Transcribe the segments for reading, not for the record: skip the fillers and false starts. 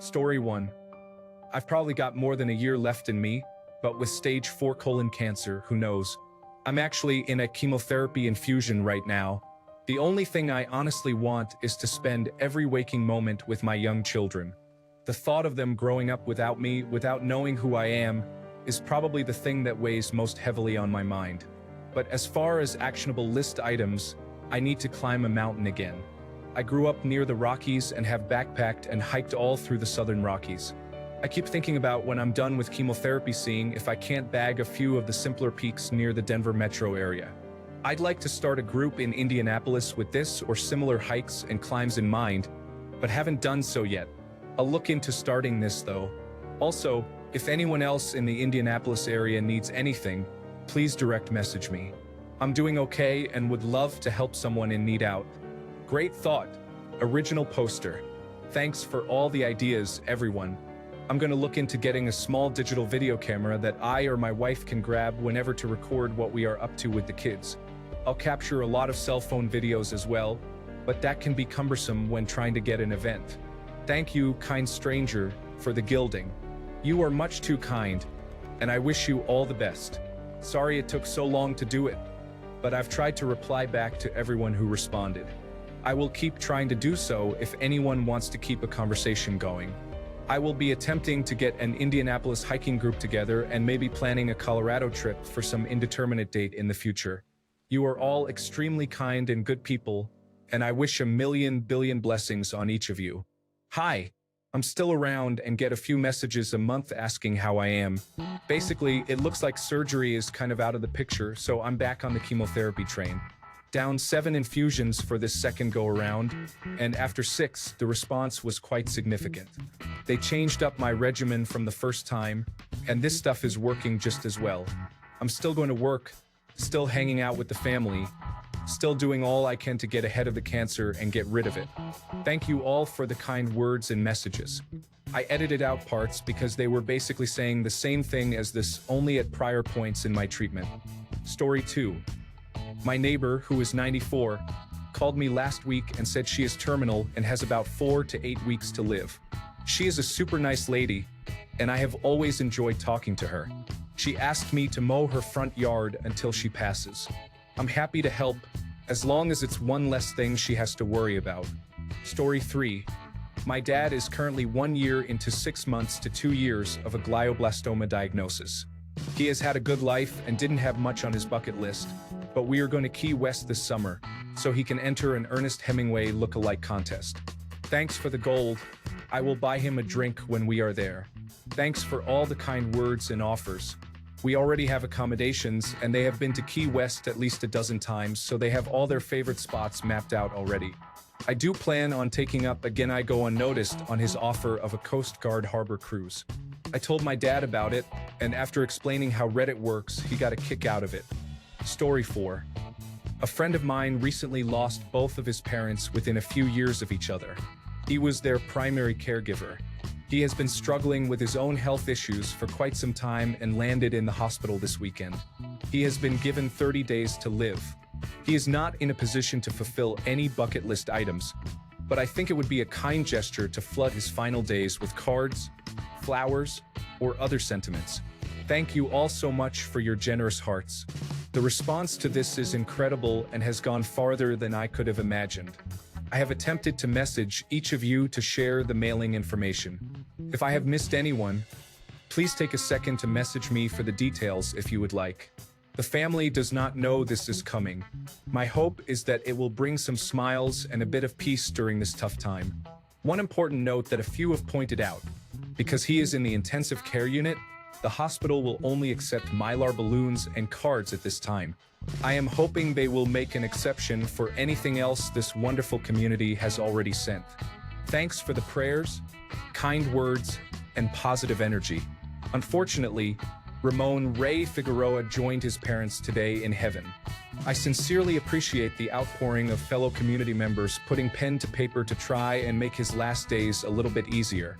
Story 1. I've probably got more than a year left in me, but with stage 4 colon cancer, who knows? I'm actually in a chemotherapy infusion right now. The only thing I honestly want is to spend every waking moment with my young children. The thought of them growing up without me, without knowing who I am, is probably the thing that weighs most heavily on my mind. But as far as actionable list items, I need to climb a mountain again. I grew up near the Rockies and have backpacked and hiked all through the southern Rockies. I keep thinking about when I'm done with chemotherapy, seeing if I can't bag a few of the simpler peaks near the Denver metro area. I'd like to start a group in Indianapolis with this or similar hikes and climbs in mind, but haven't done so yet. I'll look into starting this though. Also, if anyone else in the Indianapolis area needs anything, please direct message me. I'm doing okay and would love to help someone in need out. Great thought. Original poster. Thanks for all the ideas, everyone. I'm gonna look into getting a small digital video camera that I or my wife can grab whenever to record what we are up to with the kids. I'll capture a lot of cell phone videos as well, but that can be cumbersome when trying to get an event. Thank you, kind stranger, for the gilding. You are much too kind, and I wish you all the best. Sorry it took so long to do it, but I've tried to reply back to everyone who responded. I will keep trying to do so if anyone wants to keep a conversation going. I will be attempting to get an Indianapolis hiking group together and maybe planning a Colorado trip for some indeterminate date in the future. You are all extremely kind and good people, and I wish a million billion blessings on each of you. Hi, I'm still around and get a few messages a month asking how I am. Basically, it looks like surgery is kind of out of the picture, so I'm back on the chemotherapy train. Down 7 infusions for this second go-around, and after 6, the response was quite significant. They changed up my regimen from the first time, and this stuff is working just as well. I'm still going to work, still hanging out with the family, still doing all I can to get ahead of the cancer and get rid of it. Thank you all for the kind words and messages. I edited out parts because they were basically saying the same thing as this, only at prior points in my treatment. Story 2. My neighbor, who is 94, called me last week and said she is terminal and has about 4 to 8 weeks to live. She is a super nice lady, and I have always enjoyed talking to her. She asked me to mow her front yard until she passes. I'm happy to help, as long as it's one less thing she has to worry about. Story 3. My dad is currently 1 year into 6 months to 2 years of a glioblastoma diagnosis. He has had a good life and didn't have much on his bucket list, but we are going to Key West this summer, so he can enter an Ernest Hemingway look-alike contest. Thanks for the gold. I will buy him a drink when we are there. Thanks for all the kind words and offers. We already have accommodations, and they have been to Key West at least a dozen times, so they have all their favorite spots mapped out already. I do plan on taking up Again I Go Unnoticed on his offer of a Coast Guard harbor cruise. I told my dad about it, and after explaining how Reddit works, he got a kick out of it. Story 4. A friend of mine recently lost both of his parents within a few years of each other. He was their primary caregiver. He has been struggling with his own health issues for quite some time and landed in the hospital this weekend. He has been given 30 days to live. He is not in a position to fulfill any bucket list items, but I think it would be a kind gesture to flood his final days with cards, flowers, or other sentiments. Thank you all so much for your generous hearts. The response to this is incredible and has gone farther than I could have imagined. I have attempted to message each of you to share the mailing information. If I have missed anyone, please take a second to message me for the details if you would like. The family does not know this is coming. My hope is that it will bring some smiles and a bit of peace during this tough time. One important note that a few have pointed out: because he is in the intensive care unit, the hospital will only accept Mylar balloons and cards at this time. I am hoping they will make an exception for anything else this wonderful community has already sent. Thanks for the prayers, kind words, and positive energy. Unfortunately, Ramon Ray Figueroa joined his parents today in heaven. I sincerely appreciate the outpouring of fellow community members putting pen to paper to try and make his last days a little bit easier.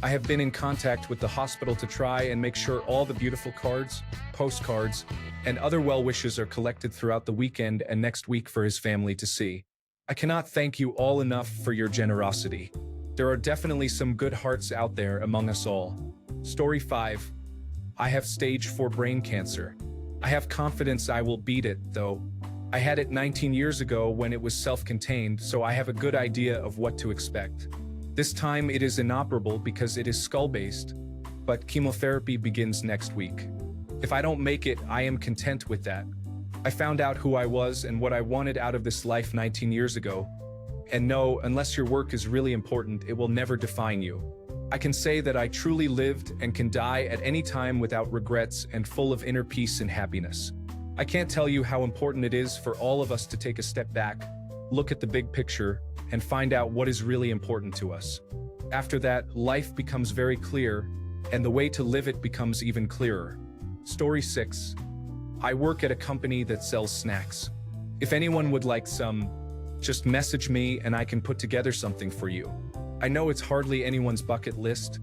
I have been in contact with the hospital to try and make sure all the beautiful cards, postcards, and other well wishes are collected throughout the weekend and next week for his family to see. I cannot thank you all enough for your generosity. There are definitely some good hearts out there among us all. Story 5. I have stage 4 brain cancer. I have confidence I will beat it, though. I had it 19 years ago when it was self-contained, so I have a good idea of what to expect. This time it is inoperable because it is skull-based, but chemotherapy begins next week. If I don't make it, I am content with that. I found out who I was and what I wanted out of this life 19 years ago. And no, unless your work is really important, it will never define you. I can say that I truly lived and can die at any time without regrets and full of inner peace and happiness. I can't tell you how important it is for all of us to take a step back, look at the big picture, and find out what is really important to us. After that, life becomes very clear, and the way to live it becomes even clearer. Story 6. I work at a company that sells snacks. If anyone would like some, just message me and I can put together something for you. I know it's hardly anyone's bucket list,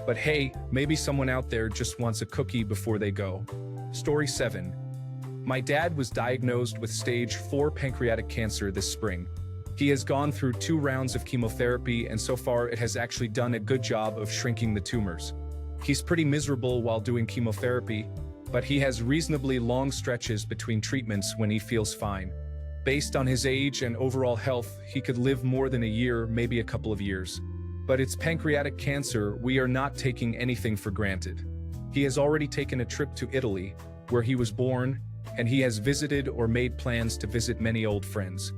but hey, maybe someone out there just wants a cookie before they go. Story 7. My dad was diagnosed with stage 4 pancreatic cancer this spring. He has gone through 2 rounds of chemotherapy, and so far it has actually done a good job of shrinking the tumors. He's pretty miserable while doing chemotherapy, but he has reasonably long stretches between treatments when he feels fine. Based on his age and overall health, he could live more than a year, maybe a couple of years. But it's pancreatic cancer, we are not taking anything for granted. He has already taken a trip to Italy, where he was born, and he has visited or made plans to visit many old friends.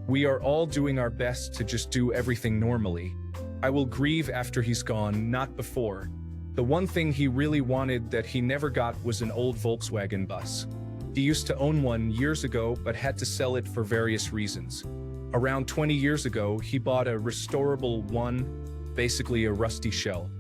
We are all doing our best to just do everything normally. I will grieve after he's gone, not before. The one thing he really wanted that he never got was an old Volkswagen bus. He used to own one years ago but had to sell it for various reasons. Around 20 years ago, he bought a restorable one, basically a rusty shell.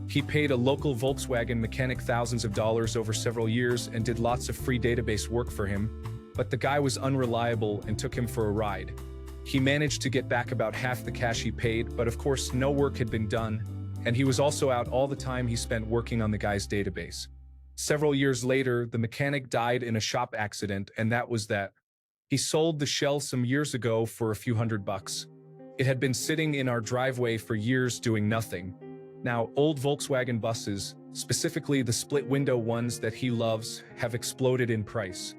He paid a local Volkswagen mechanic thousands of dollars over several years and did lots of free database work for him, but the guy was unreliable and took him for a ride. He managed to get back about half the cash he paid, but of course no work had been done, and he was also out all the time he spent working on the guy's database. Several years later, the mechanic died in a shop accident, and that was that. He sold the shell some years ago for a few $100. It had been sitting in our driveway for years doing nothing. Now, old Volkswagen buses, specifically the split-window ones that he loves, have exploded in price.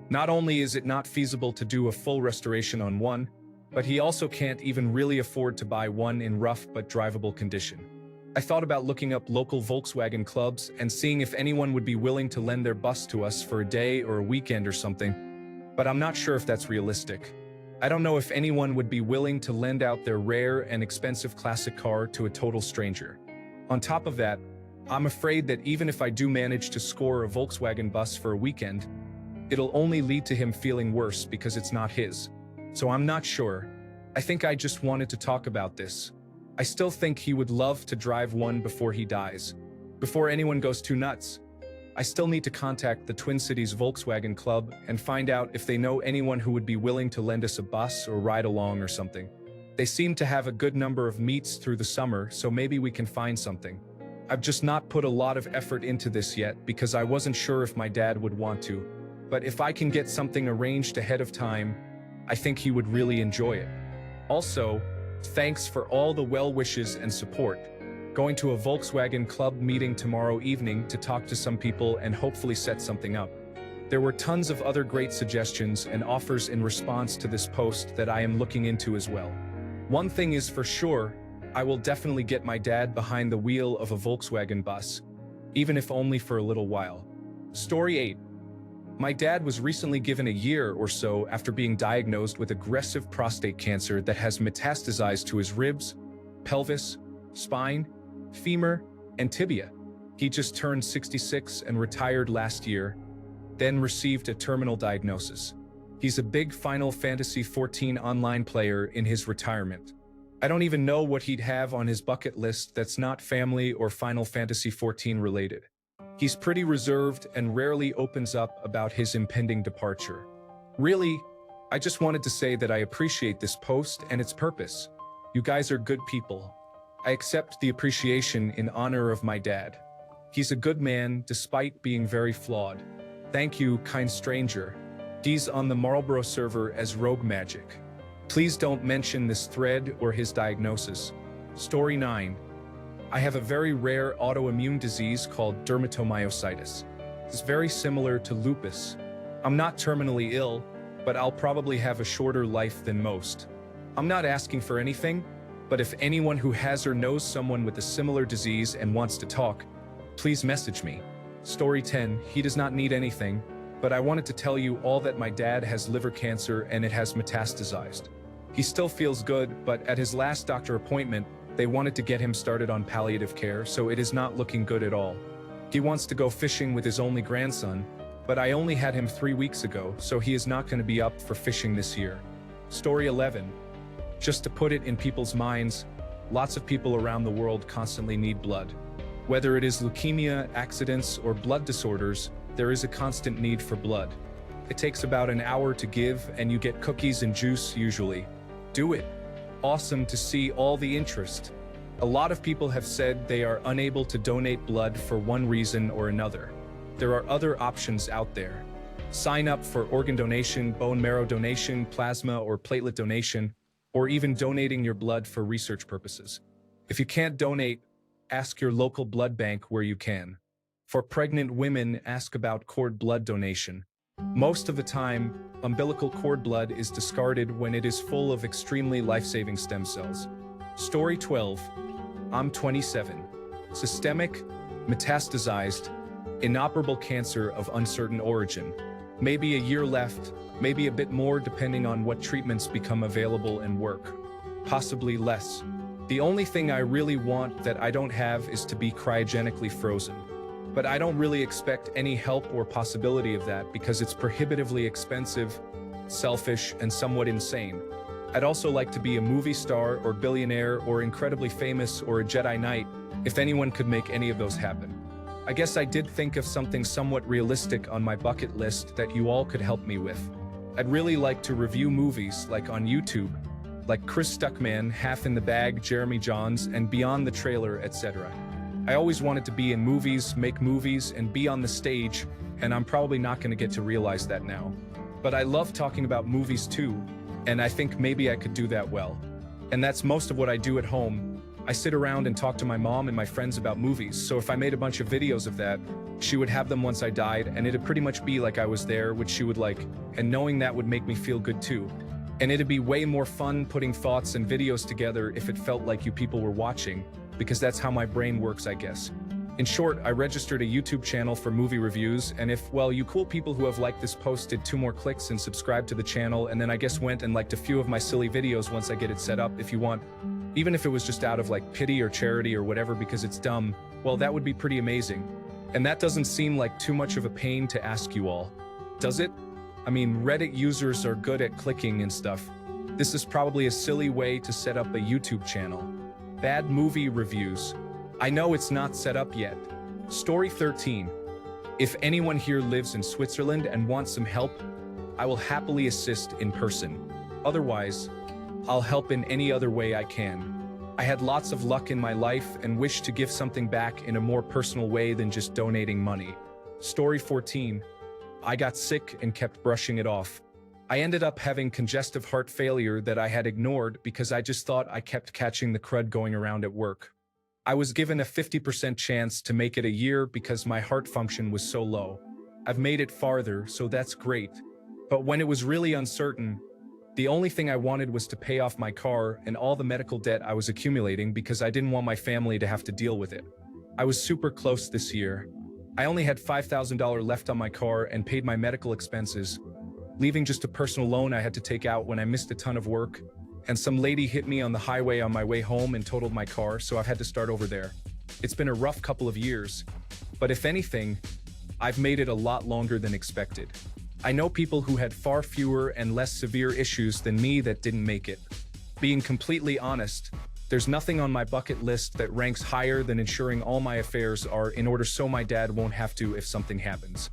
Not only is it not feasible to do a full restoration on one, but he also can't even really afford to buy one in rough but drivable condition. I thought about looking up local Volkswagen clubs and seeing if anyone would be willing to lend their bus to us for a day or a weekend or something, but I'm not sure if that's realistic. I don't know if anyone would be willing to lend out their rare and expensive classic car to a total stranger. On top of that, I'm afraid that even if I do manage to score a Volkswagen bus for a weekend, it'll only lead to him feeling worse because it's not his. So I'm not sure. I think I just wanted to talk about this. I still think he would love to drive one before he dies. Before anyone goes too nuts, I still need to contact the Twin Cities Volkswagen Club and find out if they know anyone who would be willing to lend us a bus or ride along or something. They seem to have a good number of meets through the summer, so maybe we can find something. I've just not put a lot of effort into this yet because I wasn't sure if my dad would want to. But if I can get something arranged ahead of time, I think he would really enjoy it. Also, thanks for all the well wishes and support. Going to a Volkswagen Club meeting tomorrow evening to talk to some people and hopefully set something up. There were tons of other great suggestions and offers in response to this post that I am looking into as well. One thing is for sure, I will definitely get my dad behind the wheel of a Volkswagen bus, even if only for a little while. Story 8. My dad was recently given a year or so after being diagnosed with aggressive prostate cancer that has metastasized to his ribs, pelvis, spine, femur, and tibia. He just turned 66 and retired last year, then received a terminal diagnosis. He's a big Final Fantasy XIV online player in his retirement. I don't even know what he'd have on his bucket list that's not family or Final Fantasy XIV related. He's pretty reserved and rarely opens up about his impending departure. Really, I just wanted to say that I appreciate this post and its purpose. You guys are good people. I accept the appreciation in honor of my dad. He's a good man despite being very flawed. Thank you, kind stranger. He's on the Marlboro server as Rogue Magic. Please don't mention this thread or his diagnosis. Story 9. I have a very rare autoimmune disease called dermatomyositis. It's very similar to lupus. I'm not terminally ill, but I'll probably have a shorter life than most. I'm not asking for anything, but if anyone who has or knows someone with a similar disease and wants to talk, please message me. Story 10. He does not need anything, but I wanted to tell you all that my dad has liver cancer and it has metastasized. He still feels good, but at his last doctor appointment, they wanted to get him started on palliative care, so it is not looking good at all. He wants to go fishing with his only grandson, but I only had him 3 weeks ago, so he is not going to be up for fishing this year. Story 11. Just to put it in people's minds, lots of people around the world constantly need blood. Whether it is leukemia, accidents, or blood disorders, there is a constant need for blood. It takes about an hour to give, and you get cookies and juice usually. Do it. Awesome to see all the interest. A lot of people have said they are unable to donate blood for one reason or another. There are other options out there. Sign up for organ donation, bone marrow donation, plasma or platelet donation, or even donating your blood for research purposes. If you can't donate, ask your local blood bank where you can. For pregnant women, ask about cord blood donation. Most of the time, umbilical cord blood is discarded when it is full of extremely life-saving stem cells. Story 12. I'm 27. Systemic, metastasized, inoperable cancer of uncertain origin. Maybe a year left, maybe a bit more depending on what treatments become available and work. Possibly less. The only thing I really want that I don't have is to be cryogenically frozen. But I don't really expect any help or possibility of that because it's prohibitively expensive, selfish, and somewhat insane. I'd also like to be a movie star or billionaire or incredibly famous or a Jedi Knight if anyone could make any of those happen. I guess I did think of something somewhat realistic on my bucket list that you all could help me with. I'd really like to review movies like on YouTube, like Chris Stuckman, Half in the Bag, Jeremy Jahns, and Beyond the Trailer, etc. I always wanted to be in movies, make movies, and be on the stage, and I'm probably not going to get to realize that now. But I love talking about movies too, and I think maybe I could do that well. And that's most of what I do at home. I sit around and talk to my mom and my friends about movies, so if I made a bunch of videos of that, she would have them once I died, and it'd pretty much be like I was there, which she would like, and knowing that would make me feel good too. And it'd be way more fun putting thoughts and videos together if it felt like you people were watching, because that's how my brain works, I guess. In short, I registered a YouTube channel for movie reviews, and if, well, you cool people who have liked this post did 2 more clicks and subscribed to the channel, and then I guess went and liked a few of my silly videos once I get it set up, if you want, even if it was just out of like pity or charity or whatever because it's dumb, well, that would be pretty amazing. And that doesn't seem like too much of a pain to ask you all. Does it? I mean, Reddit users are good at clicking and stuff. This is probably a silly way to set up a YouTube channel. Bad movie reviews. I know it's not set up yet. Story 13. If anyone here lives in Switzerland and wants some help, I will happily assist in person. Otherwise, I'll help in any other way I can. I had lots of luck in my life and wish to give something back in a more personal way than just donating money. Story 14. I got sick and kept brushing it off. I ended up having congestive heart failure that I had ignored because I just thought I kept catching the crud going around at work. I was given a 50% chance to make it a year because my heart function was so low. I've made it farther, so that's great. But when it was really uncertain, the only thing I wanted was to pay off my car and all the medical debt I was accumulating because I didn't want my family to have to deal with it. I was super close this year. I only had $5,000 left on my car and paid my medical expenses, leaving just a personal loan I had to take out when I missed a ton of work, and some lady hit me on the highway on my way home and totaled my car, so I've had to start over there. It's been a rough couple of years, but if anything, I've made it a lot longer than expected. I know people who had far fewer and less severe issues than me that didn't make it. Being completely honest, there's nothing on my bucket list that ranks higher than ensuring all my affairs are in order so my dad won't have to if something happens.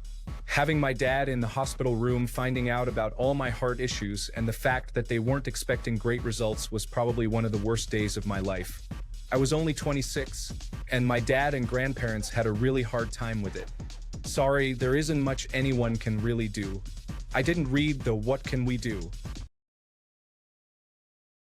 Having my dad in the hospital room finding out about all my heart issues and the fact that they weren't expecting great results was probably one of the worst days of my life. I was only 26, and my dad and grandparents had a really hard time with it. Sorry, there isn't much anyone can really do. I didn't read the "What can we do?"